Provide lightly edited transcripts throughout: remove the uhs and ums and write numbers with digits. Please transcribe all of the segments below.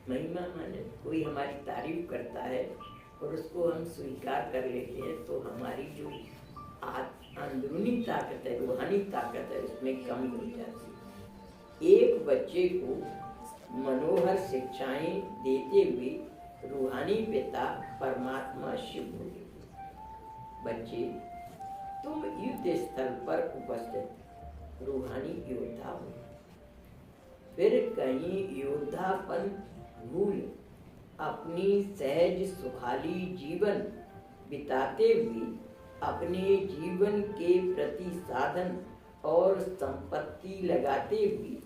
महिमा माने कोई हमारी तारीफ करता है और उसको हम स्वीकार कर लेते हैं तो हमारी जो अंदरूनी ताकत है, रूहानी ताकत है, उसमें कमी हो जाती है। एक बच्चे को मनोहर शिक्षाएं देते हुए रूहानी पिता परमात्मा शिव बोले, बच्चे तुम युद्ध स्थल पर उपस्थित रूहानी योद्धा हो। फिर कहीं योद्धापन भूल अपनी सहज सुखाली जीवन बिताते हुए अपने जीवन के प्रति साधन और संपत्ति लगाते हुए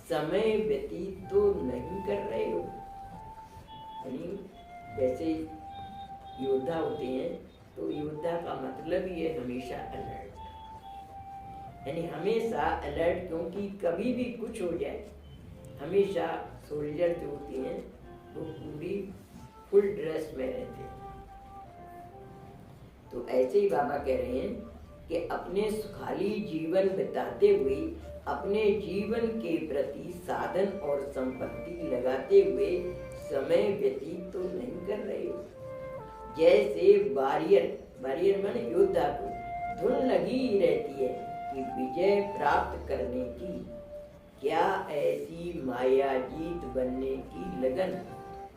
समय व्यतीत तो नहीं कर रहे हो। यानी जैसे योद्धा होते हैं तो योद्धा का मतलब ही है हमेशा अलर्ट, यानी हमेशा अलर्ट, क्योंकि कभी भी कुछ हो जाए। हमेशा सोल्जर जो होते हैं वो पूरी फुल ड्रेस में रहते हैं। तो ऐसे ही बाबा कह रहे हैं कि अपने सुखाली जीवन बिताते हुए अपने जीवन के प्रति साधन और संपत्ति लगाते हुए समय व्यतीत तो नहीं कर रहे हो। जैसे बारियर माने योद्धा को धुन लगी ही रहती है कि विजय प्राप्त करने की, क्या ऐसी माया जीत बनने की लगन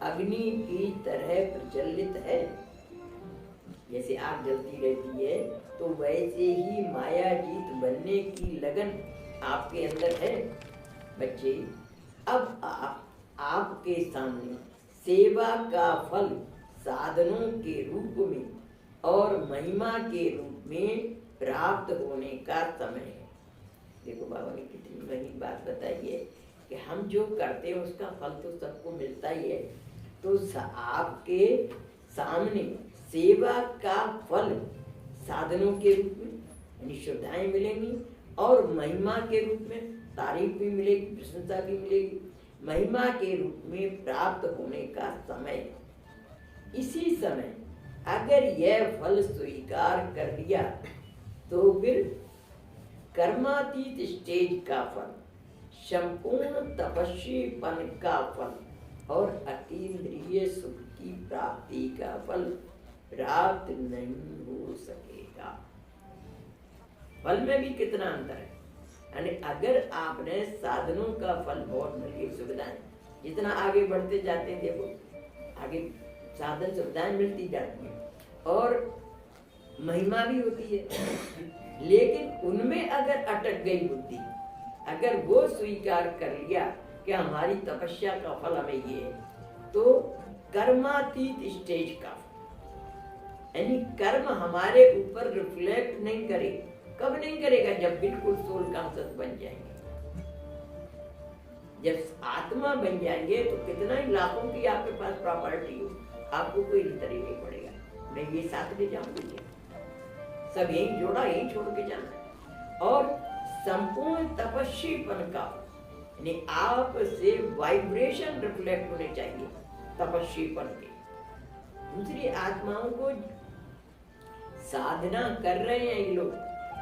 अग्नि की तरह प्रज्वलित है। जैसे आग जलती रहती है तो वैसे ही माया जीत बनने की लगन आपके अंदर है। बच्चे, अब आपके सामने सेवा का फल साधनों के रूप में और महिमा के रूप में प्राप्त होने का समय है। देखो बाबा ने कितनी बड़ी बात बताई है कि हम जो करते हैं उसका फल तो सबको मिलता ही है। तो आपके सामने सेवा का फल साधनों के रूप में यानी श्रद्धाएं मिलेंगी और महिमा के रूप में तारीफ भी मिलेगी, प्रशंसा भी मिलेगी, महिमा के रूप में प्राप्त होने का समय। इसी समय अगर यह फल स्वीकार कर लिया तो फिर कर्मातीत स्टेज का फल, संपूर्ण तपस्वीपन का फल और अतीन्द्रिय सुख की प्राप्ति का फल प्राप्त नहीं हो सकेगा। फल में भी कितना अंतर है। यानी अगर आपने साधनों का फल बहुत मिली सुविधाएं, जितना आगे बढ़ते जाते हैं देखो आगे साधन सुविधाएं मिलती जाती हैं और महिमा भी होती है, लेकिन उनमें अगर अटक गई बुद्धि, अगर वो स्वीकार कर लिया कि हमारी तपस्या का फल हमें ये है, तो कर्मातीत स्टेज का यानी कर्म हमारे ऊपर रिफ्लेक्ट नहीं करे। कब नहीं करेगा? जब बिल्कुल सोल कॉन्शियस बन जाएंगे। जब आत्मा बन जाएंगे तो कितना ही लाखों की आपके पास प्रॉपर्टी हो, आपको कोई अंतर ही नहीं पड़ेगा। मैं ये साथ ले जाऊंगी, सब यही जोड़ा, यही छोड़ के जाना। और संपूर्ण तपस्वीपन का यानी आप से वाइब्रेशन रिफ्लेक्ट होने चाहिए तपस्वीपन के। दूसरी आत्माओं को साधना कर रहे हैं ये लोग,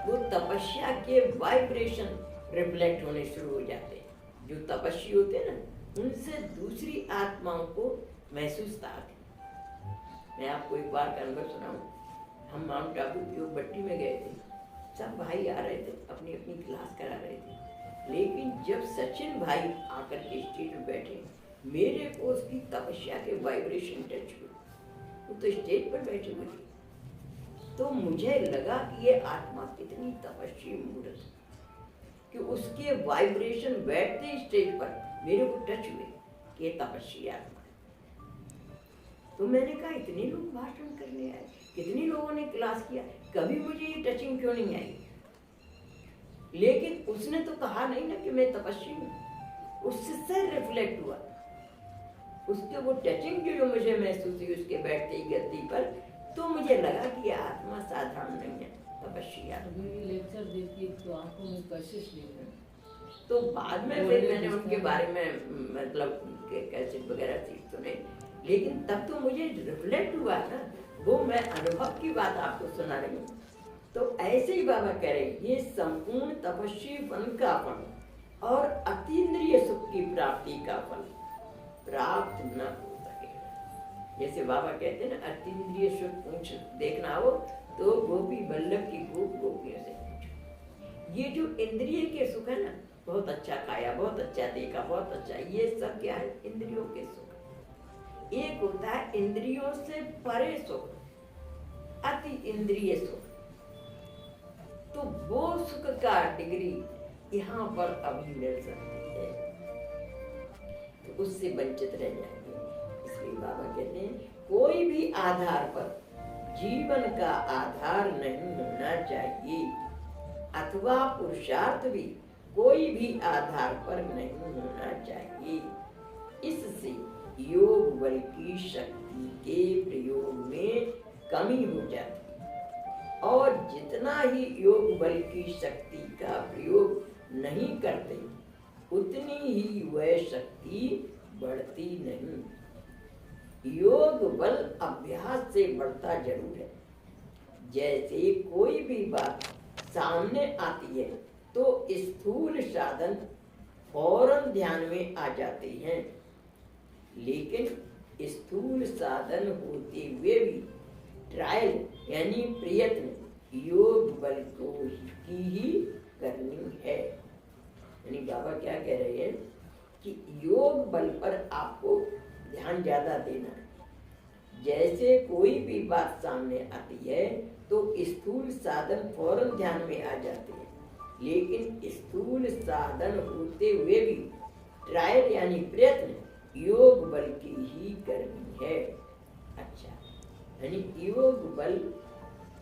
वो तपस्या के वाइब्रेशन रिफ्लेक्ट होने शुरू हो जाते हैं। जो तपस्वी होते हैं ना, उनसे दूसरी आत्माओं को महसूस आती। मैं आपको एक बार का अनुभव सुनाऊं। हम माउंट आबू योग भट्टी में गए थे, सब भाई आ रहे थे, अपनी अपनी क्लास करा रहे थे। लेकिन जब सचिन भाई आकर के स्टेज में बैठे, मेरे को उसकी तपस्या के वाइब्रेशन टच हुए। वो तो स्टेज पर बैठे हुए थे, तो मुझे लगा कि ये आत्मा कितनी तपस्वी मूर्त कि उसके वाइब्रेशन बैठते स्टेज पर मेरे को टच हुए कि तपस्वी आत्मा। तो मैंने कहा इतने लोग भाषण करने आए, कितने लोगों ने क्लास किया, कभी मुझे ये टचिंग क्यों नहीं आई? लेकिन उसने तो कहा नहीं ना कि मैं तपस्वी हूँ, उससे रिफ्लेक्ट हुआ। उसके वो टचिंग जो मुझे महसूस हुई उसके बैठते ही गद्दी पर, तो मुझे लगा कि ये आत्मा साधारण नहीं है, तपस्वी आत्मा। लेक्चर देती तो आंखों में कशिश लेकर, तो बाद में फिर मैंने उनके बारे में मतलब कैसे वगैरह सीख सुने, लेकिन तब तो मुझे रिफ्लेक्ट हुआ ना, वो मैं अनुभव की बात आपको सुना रही हूँ। तो ऐसे ही बाबा कह रहे ये संपूर्ण तपस्वीपन का फल और अतीन्द्रिय सुख की प्राप्ति का फल प्राप्त न हो सकेगा। जैसे बाबा कहते हैं ना, अतीन्द्रिय सुख पूछ देखना हो तो गोपी बल्लभ की गोप गोपियों से पूछो। ये जो इंद्रिय के सुख है ना, बहुत अच्छा खाया, बहुत अच्छा देखा, बहुत अच्छा, ये सब क्या है? इंद्रियों के सुख। एक होता है इंद्रियों से परे सुख, अति इंद्रिय सुख। तो वो सुख का डिग्री यहाँ पर अभी मिल सकती है, तो उससे वंचित रह जाएंगे। इसलिए बाबा कहते हैं कोई भी आधार पर जीवन का आधार नहीं होना चाहिए, अथवा पुरुषार्थ भी कोई भी आधार पर नहीं होना चाहिए। इससे योग बल की शक्ति के प्रयोग में कमी हो जाती है, और जितना ही योग बल की शक्ति का प्रयोग नहीं करते, उतनी ही वह शक्ति बढ़ती नहीं। योग बल अभ्यास से बढ़ता जरूर है। जैसे कोई भी बात सामने आती है तो स्थूल साधन फौरन ध्यान में आ जाते हैं, लेकिन स्थूल साधन होते हुए भी ट्रायल यानी प्रयत्न योग बल को की ही करनी है। यानी बाबा क्या कह रहे हैं कि योग बल पर आपको ध्यान ज्यादा देना है। जैसे कोई भी बात सामने आती है तो स्थूल साधन फौरन ध्यान में आ जाते हैं, लेकिन स्थूल साधन होते हुए भी ट्रायल यानी प्रयत्न योग बल की ही करनी है। अच्छा, यानी योग बल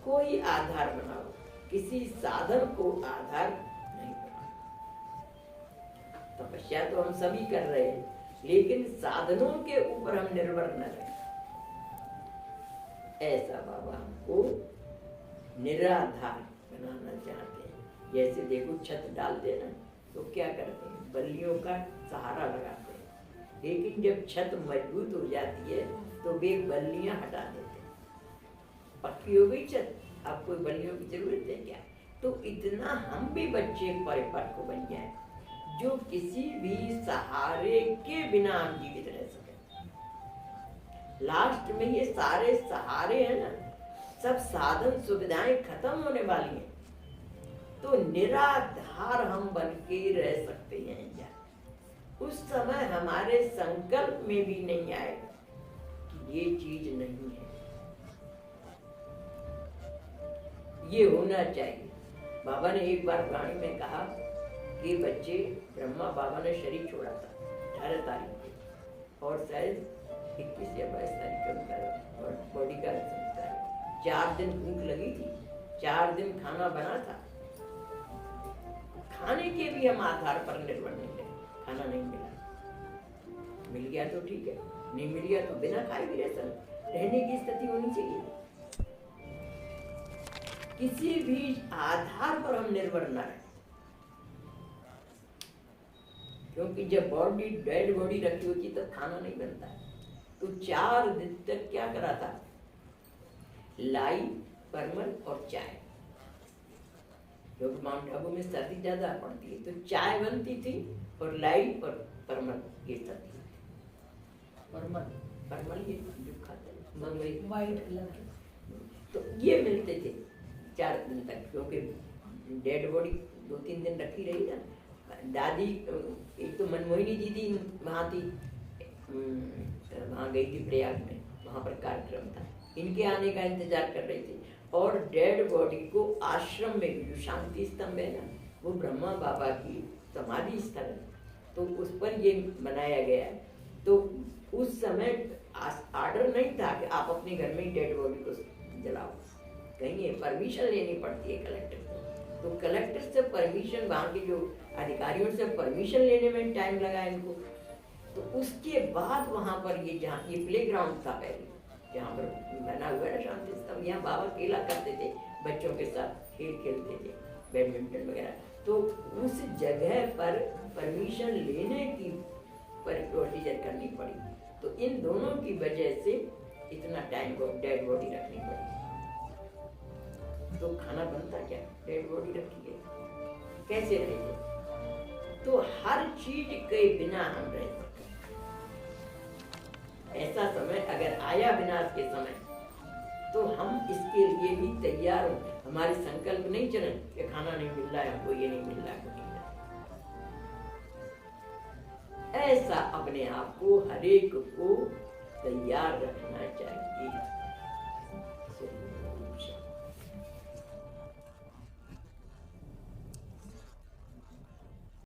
को ही आधार बनाओ, किसी साधन को आधार नहीं बनाओ। तपस्या तो हम सभी कर रहे हैं, लेकिन साधनों के ऊपर हम निर्भर न रहे। ऐसा बाबा हमको निराधार बनाना चाहते हैं। जैसे देखो छत डालते ना तो क्या करते हैं, बल्लियों का सहारा लगाते हैं, लेकिन जब छत मजबूत हो जाती है तो वे बल्लियां हटा देते हैं। पक्की हो गई छत, अब कोई बल्लियों की जरूरत है क्या? तो इतना हम भी बच्चे परिपक्व बन जाए जो किसी भी सहारे के बिना हम जीवित रह सके। लास्ट में ये सारे सहारे हैं ना, सब साधन सुविधाएं खत्म होने वाली हैं, तो निराधार हम बन के रह सकते हैं क्या? उस समय हमारे संकल्प में भी नहीं आएगा कि ये चीज नहीं है। ये होना चाहिए। बाबा ने एक बार वाणी में कहा कि बच्चे, ब्रह्मा बाबा ने शरीर छोड़ा था 18 तारीख को, और शायद 21 या 22 तारीख को उनका और बॉडी का संस्कार है। 4 दिन भूख लगी थी, 4 दिन खाना बना था, खाने के भी हम आधार पर निर्भर नहीं रहे। खाना नहीं मिला, मिल गया तो ठीक है, नहीं मिल गया तो बिना खाए भी रहने की स्थिति होनी चाहिए। किसी भी आधार पर हम निर्भर न रहे, क्योंकि जब बॉडी डेड बॉडी रखी होती है तब खाना नहीं बनता है। तो 4 दिन तक क्या करा था, लाई, परमल और चाय, क्योंकि माउंट आबू में सर्दी ज्यादा पड़ती है, तो चाय बनती थी और लाई और परमल ये सब। परमल ये जो खाते हैं वाइट कलर, तो ये मिलते थे 4 दिन तक, क्योंकि डेड बॉडी 2-3 दिन रखी रही ना। दादी, एक तो मनमोहिनी दीदी वहाँ थी, वहाँ गई थी प्रयाग में, वहाँ पर कार्यक्रम था, इनके आने का इंतजार कर रही थी। और डेड बॉडी को आश्रम में जो शांति स्तंभ है ना, वो ब्रह्मा बाबा की समाधि स्थल है, तो उस पर ये बनाया गया है। तो उस समय आर्डर नहीं था कि आप अपने घर में ही डेड बॉडी को जलाओ, कहीं परमिशन लेनी पड़ती है कलेक्टर को। तो कलेक्टर से परमिशन, वहाँ के जो अधिकारियों से परमिशन लेने में टाइम लगा इनको। तो उसके बाद वहाँ पर ये, जहाँ ये प्ले ग्राउंड था पहले, जहाँ पर बना हुआ है ना शांति स्तंभ, यहाँ बाबा खेला करते थे, बच्चों के साथ खेल खेलते थे, बैडमिंटन वगैरह। तो उस जगह पर परमिशन लेने की प्रोसीजर करनी पड़ी। तो इन दोनों की वजह से इतना टाइम को डेड बॉडी रखनी पड़ी। तो खाना बनता क्या, डेड बॉडी रखी है, कैसे रहेंगे? तो हर चीज के बिना हम रह सकते, ऐसा समय अगर आया विनाश के समय, तो हम इसके लिए भी तैयार हो। हमारे संकल्प नहीं चले कि खाना नहीं मिल रहा है, हमको ये नहीं मिल रहा है, नहीं मिल रहा है। ऐसा अपने आप को हर एक को तैयार रखना चाहिए।